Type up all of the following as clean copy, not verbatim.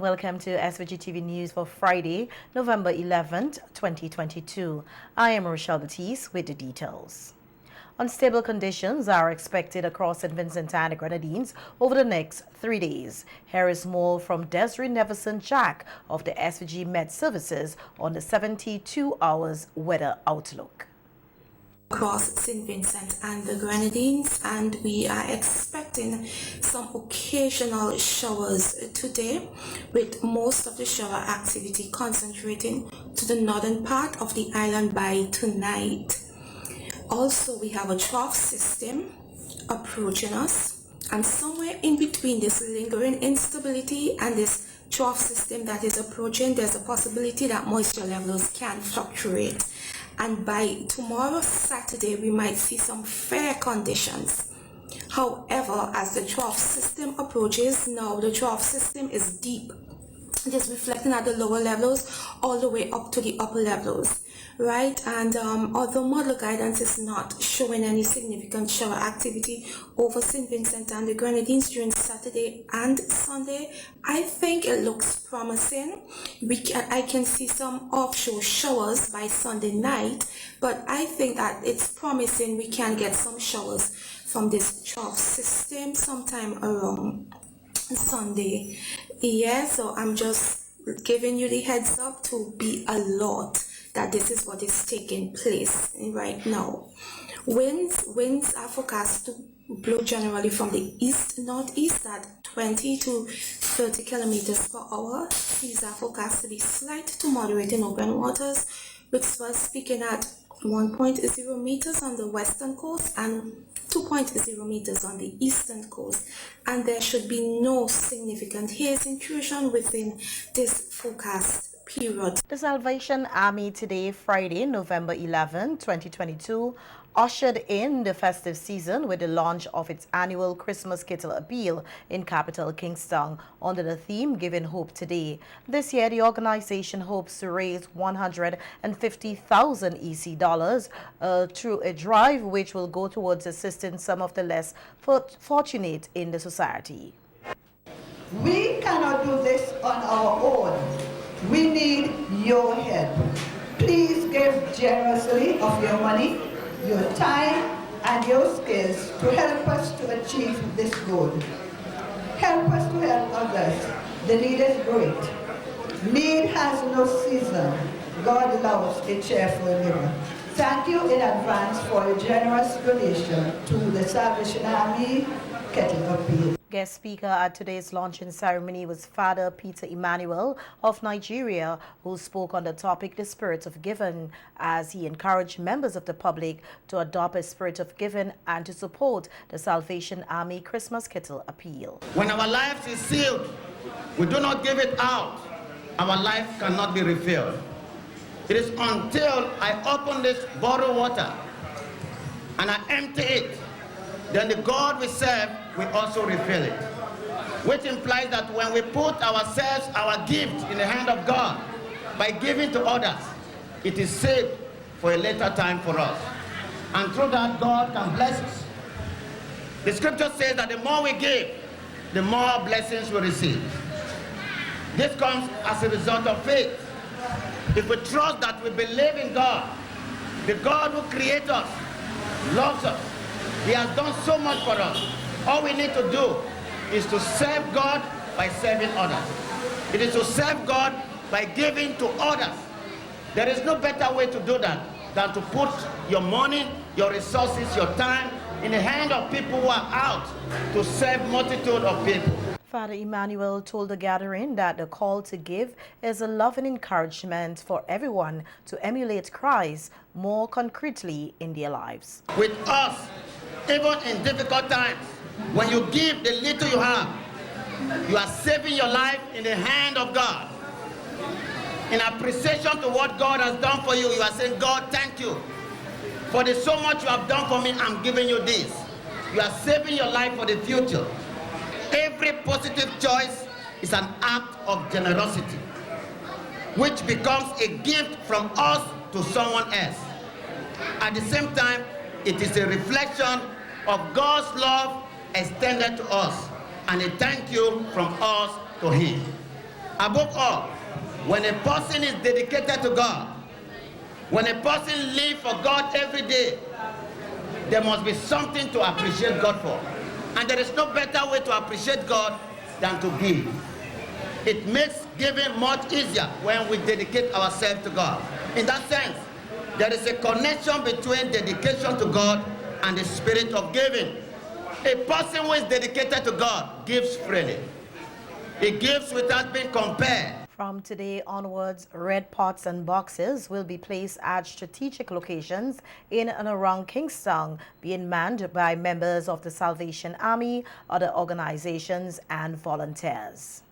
Welcome to SVG TV News for Friday, November 11th, 2022. I am Rochelle Batiste with the details. Unstable conditions are expected across St. Vincent and the Grenadines over the next 3 days. Here is more from Desiree Neverson-Jack of the SVG Met Services on the 72 hours weather outlook. Across St. Vincent and the Grenadines, and we are expecting some occasional showers today, with most of the shower activity concentrating to the northern part of the island by tonight. Also, we have a trough system approaching us, and somewhere in between this lingering instability and this trough system that is approaching, there's a possibility that moisture levels can fluctuate. And by tomorrow, Saturday, we might see some fair conditions. However, as the trough system approaches, now the trough system is deep. It is reflecting at the lower levels all the way up to the upper levels, right? And although model guidance is not showing any significant shower activity over St. Vincent and the Grenadines during Saturday and Sunday, I think it looks promising. I can see some offshore showers by Sunday night, but I think that it's promising we can get some showers from this trough system sometime around Sunday. Yeah, so I'm just giving you the heads up to be alert that this is what is taking place right now. Winds are forecast to blow generally from the east-northeast at 20 to 30 kilometers per hour. Seas are forecast to be slight to moderate in open waters, with swells peaking at 1.0 meters on the western coast and 2.0 meters on the eastern coast, and there should be no significant haze intrusion within this forecast period. The Salvation Army today, Friday, November 11, 2022, ushered in the festive season with the launch of its annual Christmas Kettle appeal in capital Kingston under the theme Giving Hope Today. This year, the organization hopes to raise 150,000 EC dollars through a drive which will go towards assisting some of the less fortunate in the society. We cannot do this on our own. We need your help. Please give generously of your money, your time, and your skills to help us to achieve this goal. Help us to help others. The need is great. Need has no season. God loves a cheerful giver. Thank you in advance for your generous donation to the Salvation Army Kettle appeal. Guest speaker at today's launching ceremony was Father Peter Emmanuel of Nigeria, who spoke on the topic, the spirit of giving, as he encouraged members of the public to adopt a spirit of giving and to support the Salvation Army Christmas Kettle appeal. When our lives is sealed, we do not give it out, our life cannot be refilled. It is until I open this bottled water and I empty it, then the God we serve will also refill it. Which implies that when we put ourselves, our gift in the hand of God, by giving to others, it is saved for a later time for us. And through that, God can bless us. The scripture says that the more we give, the more blessings we receive. This comes as a result of faith. If we trust that we believe in God, the God who created us, loves us, He has done so much for us. All we need to do is to serve God by serving others. It is to serve God by giving to others. There is no better way to do that than to put your money, your resources, your time in the hand of people who are out to serve multitude of people. Father Emmanuel told the gathering that the call to give is a loving encouragement for everyone to emulate Christ more concretely in their lives. With us, even in difficult times, when you give the little you have, you are saving your life in the hand of God. In appreciation to what God has done for you, you are saying, God, thank you. For the so much you have done for me, I'm giving you this. You are saving your life for the future. Every positive choice is an act of generosity, which becomes a gift from us to someone else. At the same time, it is a reflection of God's love extended to us, and a thank you from us to Him. Above all, when a person is dedicated to God, when a person lives for God every day, there must be something to appreciate God for. And there is no better way to appreciate God than to give. It makes giving much easier when we dedicate ourselves to God. In that sense, there is a connection between dedication to God and the spirit of giving. A person who is dedicated to God gives freely. He gives without being compared. From today onwards, red pots and boxes will be placed at strategic locations in and around Kingstown, being manned by members of the Salvation Army, other organizations, and volunteers.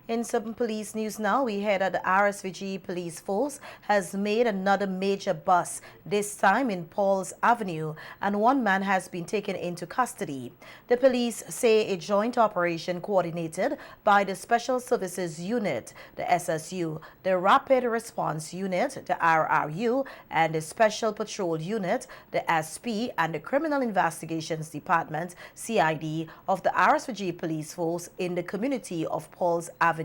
In some police news now, we heard that the RSVG police force has made another major bust, this time in Paul's Avenue, and one man has been taken into custody. The police say a joint operation coordinated by the Special Services Unit, the SSU, the Rapid Response Unit, the RRU, and the Special Patrol Unit, the SP, and the Criminal Investigations Department, CID, of the RSVG police force in the community of Paul's Avenue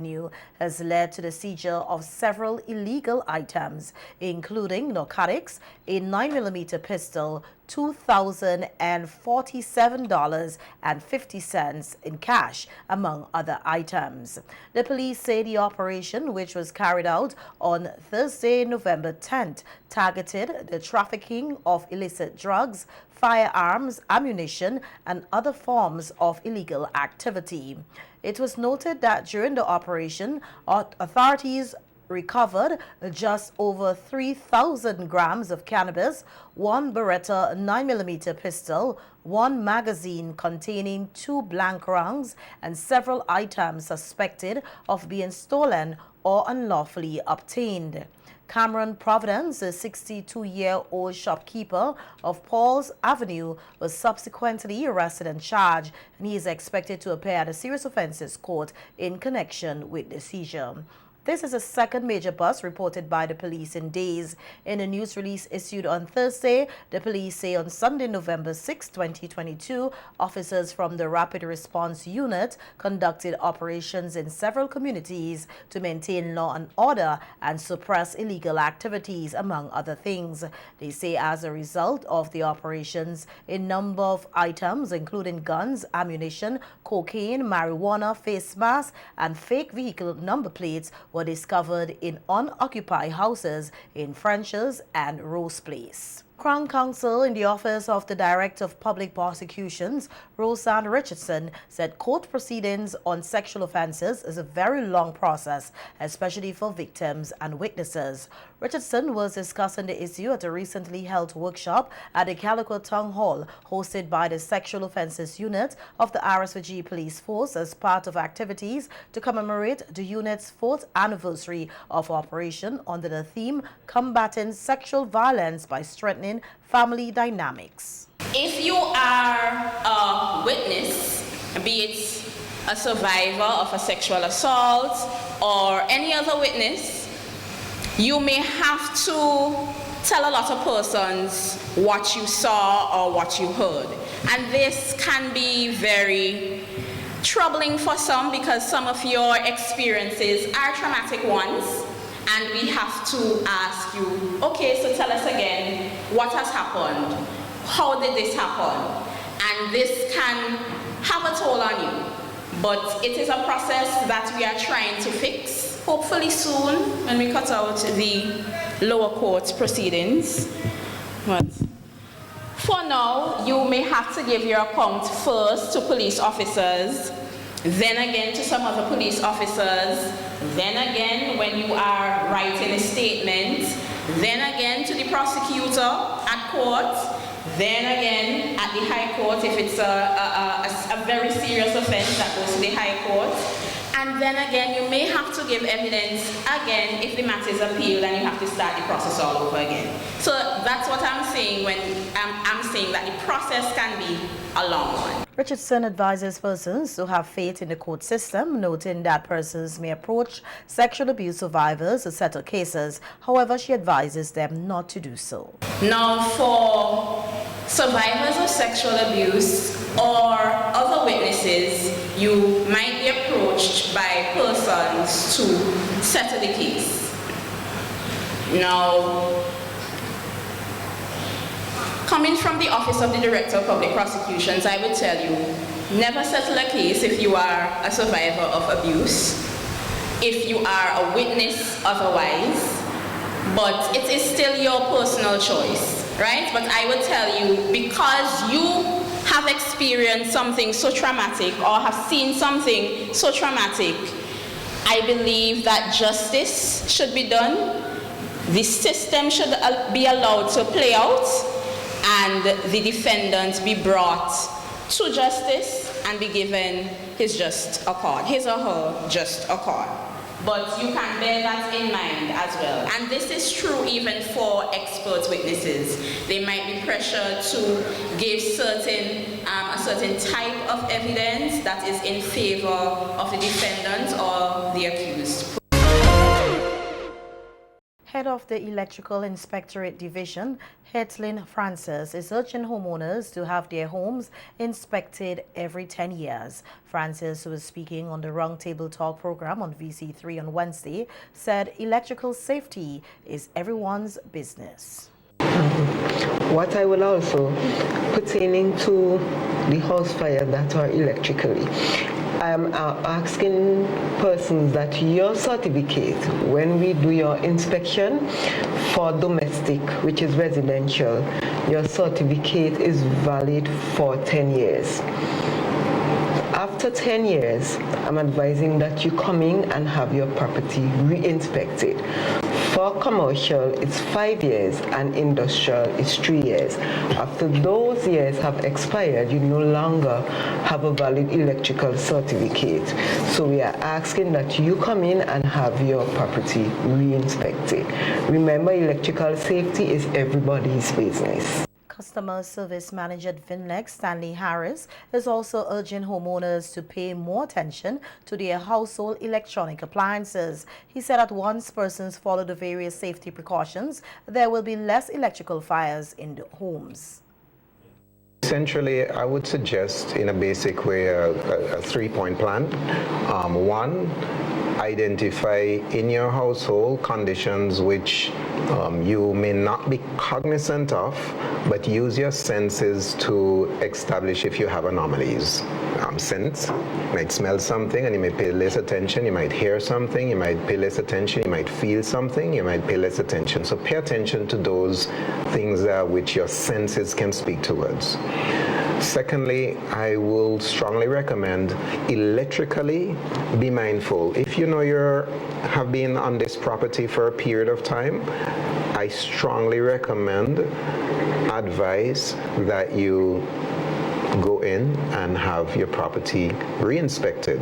has led to the seizure of several illegal items, including narcotics, a 9mm pistol, $2,047.50 in cash, among other items. The police say the operation, which was carried out on Thursday, November 10th, targeted the trafficking of illicit drugs, firearms, ammunition, and other forms of illegal activity. It was noted that during the operation, authorities recovered just over 3,000 grams of cannabis, one Beretta 9mm pistol, one magazine containing 2 blank rounds, and several items suspected of being stolen or unlawfully obtained. Cameron Providence, a 62-year-old shopkeeper of Paul's Avenue, was subsequently arrested and charged, and he is expected to appear at a serious offences court in connection with the seizure. This is a second major bust reported by the police in days. In a news release issued on Thursday, the police say on Sunday, November 6, 2022, officers from the Rapid Response Unit conducted operations in several communities to maintain law and order and suppress illegal activities, among other things. They say as a result of the operations, a number of items, including guns, ammunition, cocaine, marijuana, face masks, and fake vehicle number plates, were discovered in unoccupied houses in French's and Rose Place. Crown Counsel in the Office of the Director of Public Prosecutions, Roseanne Richardson, said court proceedings on sexual offences is a very long process, especially for victims and witnesses. Richardson was discussing the issue at a recently held workshop at the Calicut Town Hall, hosted by the Sexual Offences Unit of the RSVG Police Force as part of activities to commemorate the unit's 4th anniversary of operation under the theme Combating Sexual Violence by Strengthening Family Dynamics. If you are a witness, be it a survivor of a sexual assault or any other witness, you may have to tell a lot of persons what you saw or what you heard. And this can be very troubling for some because some of your experiences are traumatic ones. And we have to ask you, okay, so tell us again, what has happened? How did this happen? And this can have a toll on you. But it is a process that we are trying to fix, hopefully soon, when we cut out the lower court proceedings. But for now, you may have to give your account first to police officers, then again to some other police officers, then again when you are writing a statement, then again to the prosecutor at court, then again at the High Court if it's a very serious offense that goes to the High Court, and then again you may have to give evidence again if the matter is appealed and you have to start the process all over again. So that's what I'm saying when I'm saying that the process can be a long one. Richardson advises persons to have faith in the court system, noting that persons may approach sexual abuse survivors to settle cases. However, she advises them not to do so. Now, for survivors of sexual abuse, or other witnesses, you might be approached by persons to settle the case. Now, coming from the Office of the Director of Public Prosecutions, I would tell you, never settle a case if you are a survivor of abuse, if you are a witness otherwise, but it is still your personal choice, right? But I would tell you, because you have experienced something so traumatic or have seen something so traumatic, I believe that justice should be done, the system should be allowed to play out, and the defendant be brought to justice and be given his just accord, his or her just accord. But you can bear that in mind as well. And this is true even for expert witnesses. They might be pressured to give a certain type of evidence that is in favor of the defendant or the accused. Head of the Electrical Inspectorate Division, Hetlin Francis, is urging homeowners to have their homes inspected every 10 years. Francis, who was speaking on the Roundtable Talk program on VC3 on Wednesday, said electrical safety is everyone's business. What I will also pertaining to the house fire that are electrically, I am asking persons that your certificate, when we do your inspection for domestic, which is residential, your certificate is valid for 10 years. After 10 years, I'm advising that you come in and have your property re-inspected. For commercial, it's 5 years, and industrial is 3 years. After those years have expired, you no longer have a valid electrical certificate. So we are asking that you come in and have your property re-inspected. Remember, electrical safety is everybody's business. Customer Service Manager at Vinlex, Stanley Harris, is also urging homeowners to pay more attention to their household electronic appliances. He said that once persons follow the various safety precautions, there will be less electrical fires in the homes. Essentially, I would suggest in a basic way a three-point plan. One, identify in your household conditions which you may not be cognizant of, but use your senses to establish if you have anomalies. Sense, you might smell something and you may pay less attention, you might hear something, you might pay less attention, you might feel something, you might pay less attention. So pay attention to those things which your senses can speak towards. Secondly, I will strongly recommend electrically be mindful. If you know you have been on this property for a period of time, I strongly recommend, advise that you go in and have your property re-inspected.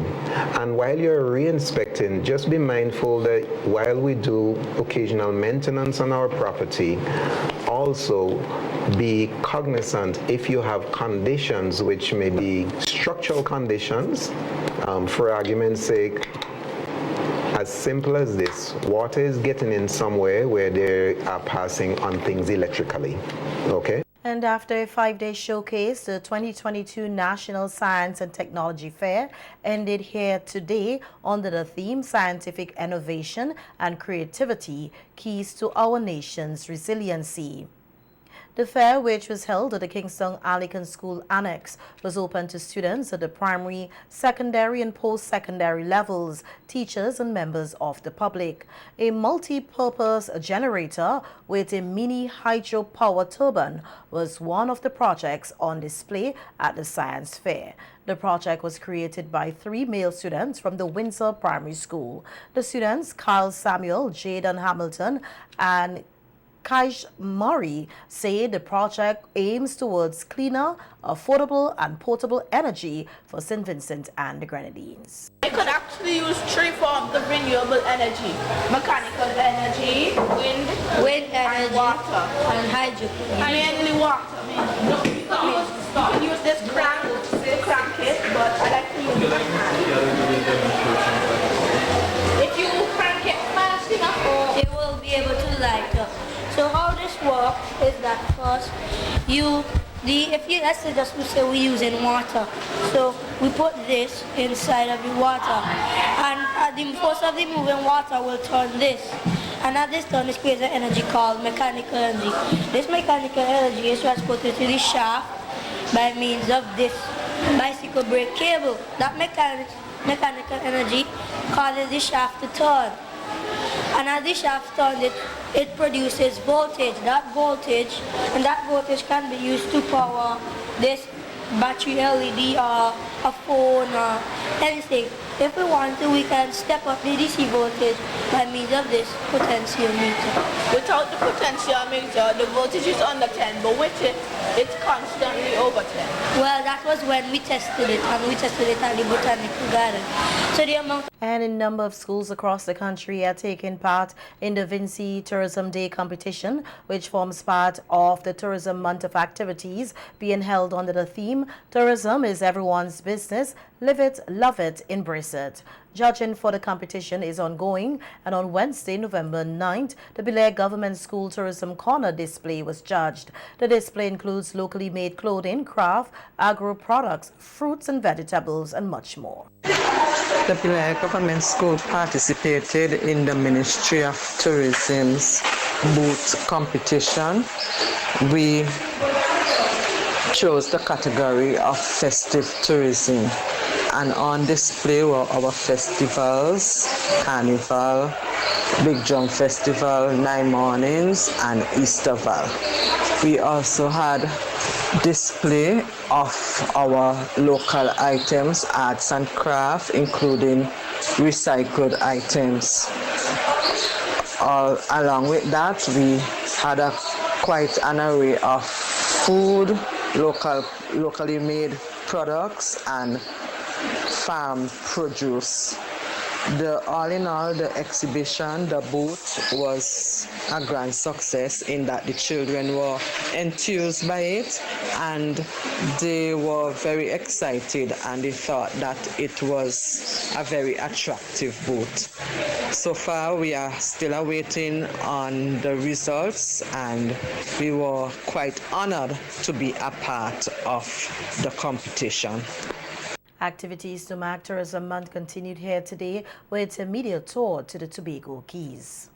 And while you're re-inspecting, just be mindful that while we do occasional maintenance on our property, also be cognizant if you have conditions which may be structural conditions. For argument's sake, as simple as this, water is getting in somewhere where they are passing on things electrically, okay? And after a 5-day showcase, the 2022 National Science and Technology Fair ended here today under the theme Scientific Innovation and Creativity, Keys to Our Nation's Resiliency. The fair, which was held at the Kingston Arlequin School Annex, was open to students at the primary, secondary and post-secondary levels, teachers and members of the public. A multi-purpose generator with a mini hydropower turbine was one of the projects on display at the science fair. The project was created by 3 male students from the Windsor Primary School. The students, Kyle Samuel, Jaden Hamilton, and Kaish Murray, say the project aims towards cleaner, affordable and portable energy for St. Vincent and the Grenadines. I could actually use 3 forms of renewable energy: mechanical energy, wind energy, and water. And hydrogen. Mainly water. You can use this crank it, but I like to use my hand. If you crank it fast enough, it will be able to light up. So how this works is that first you let's say just we say we're using water, so we put this inside of the water, and the force of the moving water will turn this, and at this turn, this creates an energy called mechanical energy. This mechanical energy is transported to the shaft by means of this bicycle brake cable. That mechanical energy causes the shaft to turn, and as the shaft turns, it produces voltage. That voltage can be used to power this battery LED or a phone or anything. If we want to, we can step up the DC voltage by means of this potentiometer. Without the potentiometer, the voltage is under 10, but with it, it's constantly over 10. Well, that was when we tested it, and we tested it at the botanical garden. So the amount. And a number of schools across the country are taking part in the Vinci Tourism Day competition, which forms part of the Tourism Month of activities being held under the theme, Tourism is Everyone's Business, Live It, Love It, Embrace It. Judging for the competition is ongoing, and on Wednesday, November 9th, the Belair Government School Tourism Corner display was judged. The display includes locally made clothing, craft, agro products, fruits and vegetables, and much more. The Belair Government School participated in the Ministry of Tourism's booth competition. We chose the category of festive tourism, and on display were our festivals, Carnival, Big Drum Festival, 9 Mornings, and Easterval. We also had display of our local items, arts and craft, including recycled items. Along with that, we had quite an array of food, locally made products, and farm produce. All in all, the exhibition, the booth, was a grand success in that the children were enthused by it, and they were very excited, and they thought that it was a very attractive booth. So far, we are still awaiting on the results, and we were quite honored to be a part of the competition. Activities to mark Tourism Month continued here today with a media tour to the Tobago Keys.